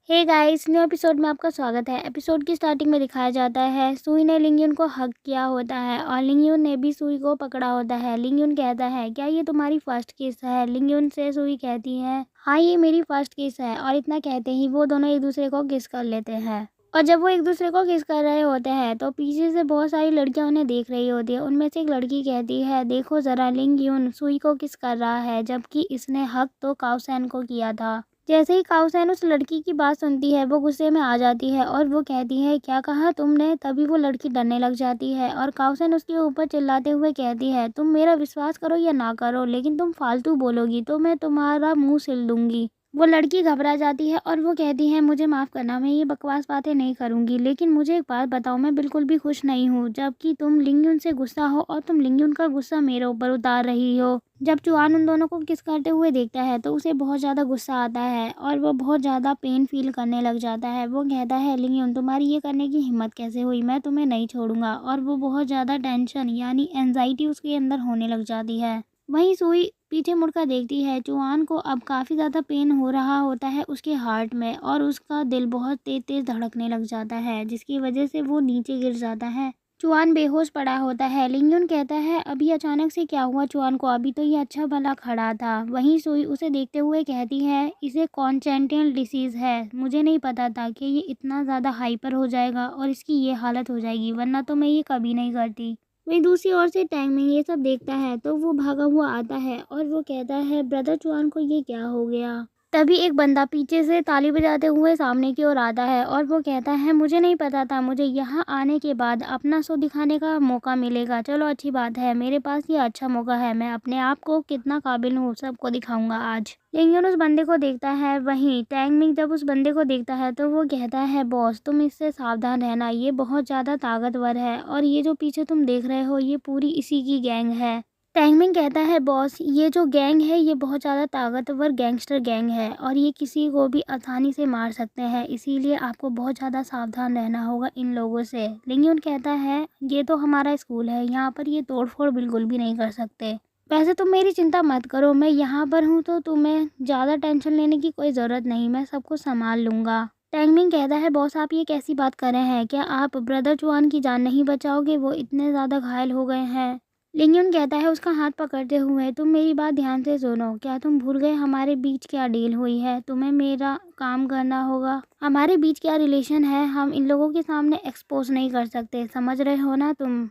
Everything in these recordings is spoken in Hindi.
हे गाइस, न्यू एपिसोड में आपका स्वागत है। एपिसोड की स्टार्टिंग में दिखाया जाता है सुई ने लिंगयुन को हक किया होता है और लिंगयुन ने भी सुई को पकड़ा होता है। लिंगयुन कहता है क्या ये तुम्हारी फर्स्ट किस है। लिंगयुन से सुई कहती है हाँ ये मेरी फर्स्ट किस है और इतना कहते ही वो दोनों एक दूसरे को किस कर लेते हैं। और जब वो एक दूसरे को किस कर रहे होते हैं तो पीछे से बहुत सारी लड़कियां उन्हें देख रही होती है। उनमें से एक लड़की कहती है देखो ज़रा लिंगयुन सुई को किस कर रहा है जबकि इसने हक तो काओसैन को किया था। जैसे ही काओसैन उस लड़की की बात सुनती है वो गुस्से में आ जाती है और वो कहती है क्या कहा तुमने। तभी वो लड़की डरने लग जाती है और काओसैन उसके ऊपर चिल्लाते हुए कहती है तुम मेरा विश्वास करो या ना करो लेकिन तुम फालतू बोलोगी तो मैं तुम्हारा मुंह सिल दूंगी। वो लड़की घबरा जाती है और वो कहती है मुझे माफ़ करना, मैं ये बकवास बातें नहीं करूँगी, लेकिन मुझे एक बात बताओ, मैं बिल्कुल भी खुश नहीं हूँ जबकि तुम लिंगयुन से गुस्सा हो और तुम लिंगयुन का गुस्सा मेरे ऊपर उतार रही हो। जब चुआन उन दोनों को किस करते हुए देखता है तो उसे बहुत ज़्यादा गुस्सा आता है और वो बहुत ज़्यादा पेन फील करने लग जाता है। वो कहता है लिंगयुन तुम्हारी ये करने की हिम्मत कैसे हुई, मैं तुम्हें नहीं छोड़ूंगा। और वो बहुत ज़्यादा टेंशन यानी एंजाइटी उसके अंदर होने लग जाती है। वहीं सुई पीछे मुड़कर देखती है। चुआन को अब काफ़ी ज़्यादा पेन हो रहा होता है उसके हार्ट में और उसका दिल बहुत तेज़ तेज़ धड़कने लग जाता है जिसकी वजह से वो नीचे गिर जाता है। चुआन बेहोश पड़ा होता है। लिंगयुन कहता है अभी अचानक से क्या हुआ चुआन को, अभी तो ये अच्छा भला खड़ा था। वहीं सुई उसे देखते हुए कहती है इसे कॉन्जेनिटल डिसीज़ है, मुझे नहीं पता था कि ये इतना ज़्यादा हाइपर हो जाएगा और इसकी ये हालत हो जाएगी, वरना तो मैं ये कभी नहीं करती। वहीं दूसरी ओर से टैंगमिंग ये सब देखता है तो वो भागा हुआ आता है और वो कहता है ब्रदर चुआन को ये क्या हो गया। तभी एक बंदा पीछे से ताली बजाते हुए सामने की ओर आता है और वो कहता है मुझे नहीं पता था मुझे यहाँ आने के बाद अपना शो दिखाने का मौका मिलेगा। चलो अच्छी बात है, मेरे पास ये अच्छा मौका है, मैं अपने आप को कितना काबिल हूँ सबको दिखाऊंगा आज। लिंगयुन उस बंदे को देखता है। वहीं टैंगमिंग जब उस बंदे को देखता है तो वो कहता है बॉस तुम इससे सावधान रहना, ये बहुत ज़्यादा ताकतवर है और ये जो पीछे तुम देख रहे हो ये पूरी इसी की गैंग है। टैंगमिंग कहता है बॉस ये जो गैंग है ये बहुत ज़्यादा ताकतवर गैंगस्टर गैंग है और ये किसी को भी आसानी से मार सकते हैं, इसीलिए आपको बहुत ज़्यादा सावधान रहना होगा इन लोगों से। लिंगयुन कहता है ये तो हमारा स्कूल है, यहाँ पर ये तोड़फोड़ बिल्कुल भी नहीं कर सकते। वैसे तुम मेरी चिंता मत करो, मैं यहाँ पर हूँ तो तुम्हें ज़्यादा टेंशन लेने की कोई ज़रूरत नहीं, मैं सब कुछ संभाल लूँगा। टैंगमिंग कहता है बॉस आप ये कैसी बात कर रहे हैं, क्या आप ब्रदर चुआन की जान नहीं बचाओगे, वो इतने ज़्यादा घायल हो गए हैं। लिंगयुन कहता है उसका हाथ पकड़ते हुए तुम मेरी बात ध्यान से सुनो, क्या तुम भूल गए हमारे बीच क्या डील हुई है, तुम्हें मेरा काम करना होगा, हमारे बीच क्या रिलेशन है, हम इन लोगों के सामने एक्सपोज नहीं कर सकते, समझ रहे हो ना तुम।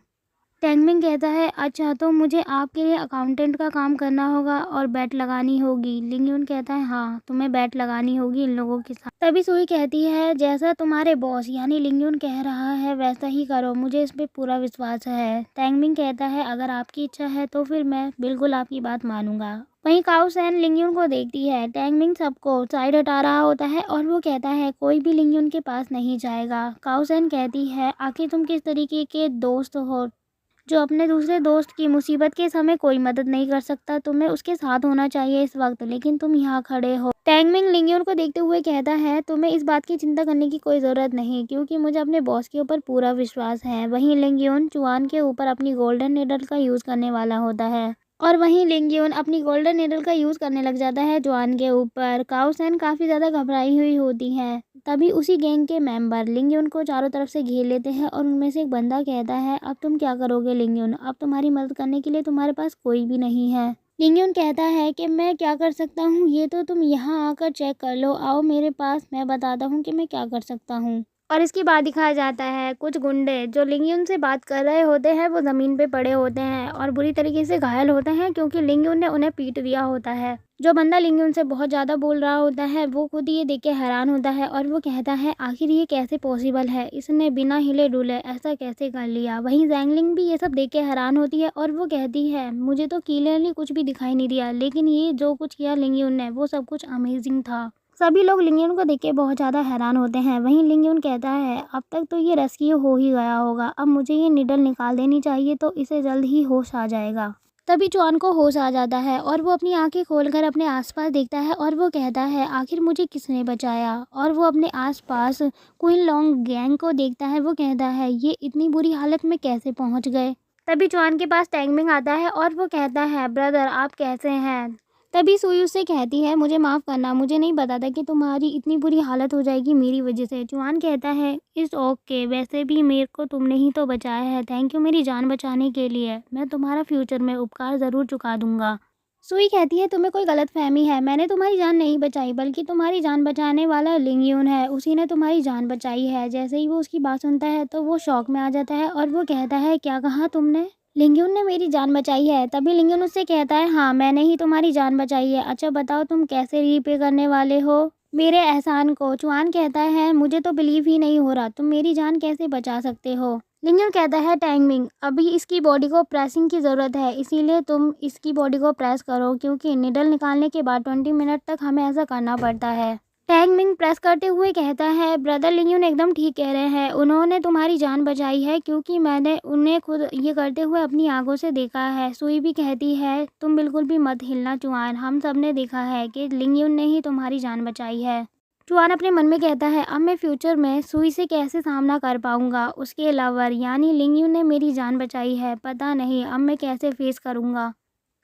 टैंगमिंग कहता है अच्छा तो मुझे आपके लिए अकाउंटेंट का काम करना होगा और बैट लगानी होगी। लिंगयुन कहता है हाँ तुम्हें बैट लगानी होगी इन लोगों के साथ। तभी सुई कहती है जैसा तुम्हारे बॉस यानी लिंगयुन कह रहा है वैसा ही करो, मुझे इस पे पूरा विश्वास है। टैंगमिंग कहता है अगर आपकी इच्छा है तो फिर मैं बिल्कुल आपकी बात मानूंगा। वहीं काओसैन लिंगयुन को देखती है। टैंगमिंग सबको साइड हटा रहा होता है और वो कहता है कोई भी लिंगयुन के पास नहीं जाएगा। काओसैन कहती है आखिर तुम किस तरीके के दोस्त हो जो अपने दूसरे दोस्त की मुसीबत के समय कोई मदद नहीं कर सकता, तुम्हें उसके साथ होना चाहिए इस वक्त, लेकिन तुम यहाँ खड़े हो। टैंगमिंग लिंगयुन को देखते हुए कहता है तुम्हें इस बात की चिंता करने की कोई ज़रूरत नहीं क्योंकि मुझे अपने बॉस के ऊपर पूरा विश्वास है। वहीं लिंगयुन चुआन के ऊपर अपनी गोल्डन निडल का यूज़ करने वाला होता है और वहीं लिंगयुन अपनी गोल्डन निडल का यूज़ करने लग जाता है जॉन के ऊपर। काओसैन काफ़ी ज़्यादा घबराई हुई होती है। तभी उसी गैंग के मेंबर लिंगयुन को चारों तरफ से घेर लेते हैं और उनमें से एक बंदा कहता है अब तुम क्या करोगे लिंगयुन, अब तुम्हारी मदद करने के लिए तुम्हारे पास कोई भी नहीं है। लिंगयुन कहता है कि मैं क्या कर सकता हूँ ये तो तुम यहाँ आकर चेक कर लो, आओ मेरे पास, मैं बताता हूँ कि मैं क्या कर सकता हूँ। और इसके बाद दिखाया जाता है कुछ गुंडे जो लिंगयुन से बात कर रहे होते हैं वो ज़मीन पे पड़े होते हैं और बुरी तरीके से घायल होते हैं क्योंकि लिंगयुन ने उन्हें पीट दिया होता है। जो बंदा लिंगयुन से बहुत ज़्यादा बोल रहा होता है वो खुद ये देख के हैरान होता है और वो कहता है आखिर ये कैसे पॉसिबल है, इसने बिना हिले डुले ऐसा कैसे कर लिया। वहीं जैंगलिंग भी ये सब देख के हैरान होती है और वो कहती है मुझे तो क्लियरली कुछ भी दिखाई नहीं दिया, लेकिन ये जो कुछ किया लिंगयुन ने वो सब कुछ अमेजिंग था। सभी लोग लिंगयुन को देख के बहुत ज़्यादा हैरान होते हैं। वहीं लिंगयुन कहता है अब तक तो ये रेस्क्यू हो ही गया होगा, अब मुझे ये निडल निकाल देनी चाहिए तो इसे जल्द ही होश आ जाएगा। तभी चुआन को होश आ जाता है और वो अपनी आंखें खोलकर अपने आसपास देखता है और वो कहता है आखिर मुझे किसने बचाया। और वो अपने आसपास क्वीन लॉन्ग गैंग को देखता है। वो कहता है ये इतनी बुरी हालत में कैसे पहुंच गए। तभी चुआन के पास टैंगमिंग आता है और वो कहता है ब्रदर आप कैसे हैं। तभी सुई उससे कहती है, मुझे माफ़ करना, मुझे नहीं पता था कि तुम्हारी इतनी बुरी हालत हो जाएगी मेरी वजह से। चुआन कहता है, इट्स ओके, वैसे भी मेरे को तुमने ही तो बचाया है, थैंक यू मेरी जान बचाने के लिए। मैं तुम्हारा फ्यूचर में उपकार ज़रूर चुका दूंगा। सुई कहती है, तुम्हें कोई गलतफहमी है, मैंने तुम्हारी जान नहीं बचाई, बल्कि तुम्हारी जान बचाने वाला लिंगयून है, उसी ने तुम्हारी जान बचाई है। जैसे ही वो उसकी बात सुनता है तो वो शॉक में आ जाता है और वो कहता है, क्या कहा तुमने? लिंगयून ने मेरी जान बचाई है। तभी लिंगयून उससे कहता है, हाँ मैंने ही तुम्हारी जान बचाई है। अच्छा बताओ तुम कैसे रीपे करने वाले हो मेरे एहसान को? चुआन कहता है, मुझे तो बिलीव ही नहीं हो रहा, तुम मेरी जान कैसे बचा सकते हो? लिंगयून कहता है, टैंगमिंग, अभी इसकी बॉडी को प्रेसिंग की ज़रूरत है, इसीलिए तुम इसकी बॉडी को प्रेस करो, क्योंकि निडल निकालने के बाद 20 मिनट तक हमें ऐसा करना पड़ता है। टैंगमिंग प्रेस करते हुए कहता है, ब्रदर लिंगयून एकदम ठीक कह रहे हैं, उन्होंने तुम्हारी जान बचाई है, क्योंकि मैंने उन्हें खुद ये करते हुए अपनी आंखों से देखा है। सुई भी कहती है, तुम बिल्कुल भी मत हिलना चुआन, हम सब ने देखा है कि लिंगयून ने ही तुम्हारी जान बचाई है। चुआन अपने मन में कहता है, अब मैं फ्यूचर में सुई से कैसे सामना कर पाऊंगा, उसके अलावा यानी लिंगयून ने मेरी जान बचाई है, पता नहीं अब मैं कैसे फेस करूंगा।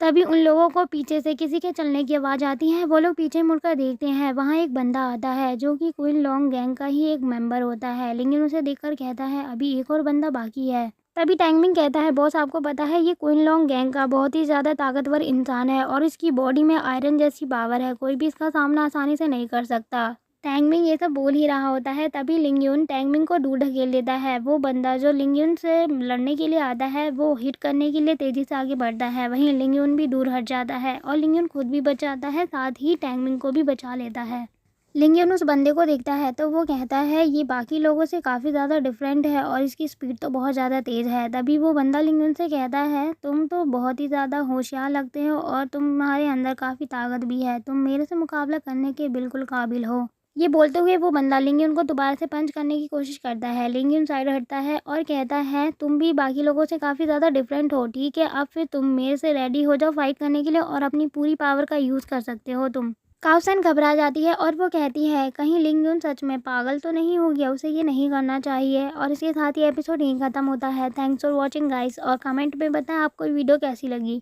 तभी उन लोगों को पीछे से किसी के चलने की आवाज़ आती है। वो लोग पीछे मुड़कर देखते हैं, वहाँ एक बंदा आता है जो कि क्वीन लॉन्ग गैंग का ही एक मेंबर होता है। लिंगयून उसे देखकर कहता है, अभी एक और बंदा बाकी है। तभी टैंगमिंग कहता है, बॉस आपको पता है ये क्वीन लॉन्ग गैंग का बहुत ही ज़्यादा ताकतवर इंसान है और इसकी बॉडी में आयरन जैसी पावर है, कोई भी इसका सामना आसानी से नहीं कर सकता। टैंगमिंग ये सब बोल ही रहा होता है, तभी लिंगयून टैंगमिंग को दूर ढकेल देता है। वो बंदा जो लिंगयून से लड़ने के लिए आता है वो हिट करने के लिए तेज़ी से आगे बढ़ता है, वहीं लिंगयून भी दूर हट जाता है और लिंगयून खुद भी बच जाता है, साथ ही टैंगमिंग को भी बचा लेता है। लिंगयून उस बंदे को देखता है तो वो कहता है, ये बाकी लोगों से काफ़ी ज़्यादा डिफरेंट है और इसकी स्पीड तो बहुत ज़्यादा तेज़ है। तभी वो बंदा लिंगयून से कहता है, तुम तो बहुत ही ज़्यादा होशियार लगते हो और तुम्हारे अंदर काफ़ी ताकत भी है, तुम मेरे से मुकाबला करने के बिल्कुल काबिल हो। ये बोलते हुए वो बंदा लिंगयून को दोबारा से पंच करने की कोशिश करता है। लिंगयून साइड हटता है और कहता है, तुम भी बाकी लोगों से काफ़ी ज़्यादा डिफरेंट हो, ठीक है अब फिर तुम मेरे से रेडी हो जाओ फाइट करने के लिए और अपनी पूरी पावर का यूज़ कर सकते हो तुम। काओसन घबरा जाती है और वो कहती है, कहीं लिंगयून सच में पागल तो नहीं हो गया, उसे ये नहीं करना चाहिए। और इसके साथ ही एपिसोड यहीं ख़त्म होता है। थैंक्स फॉर वॉचिंग गाइस और कमेंट में बताएं आपको वीडियो कैसी लगी।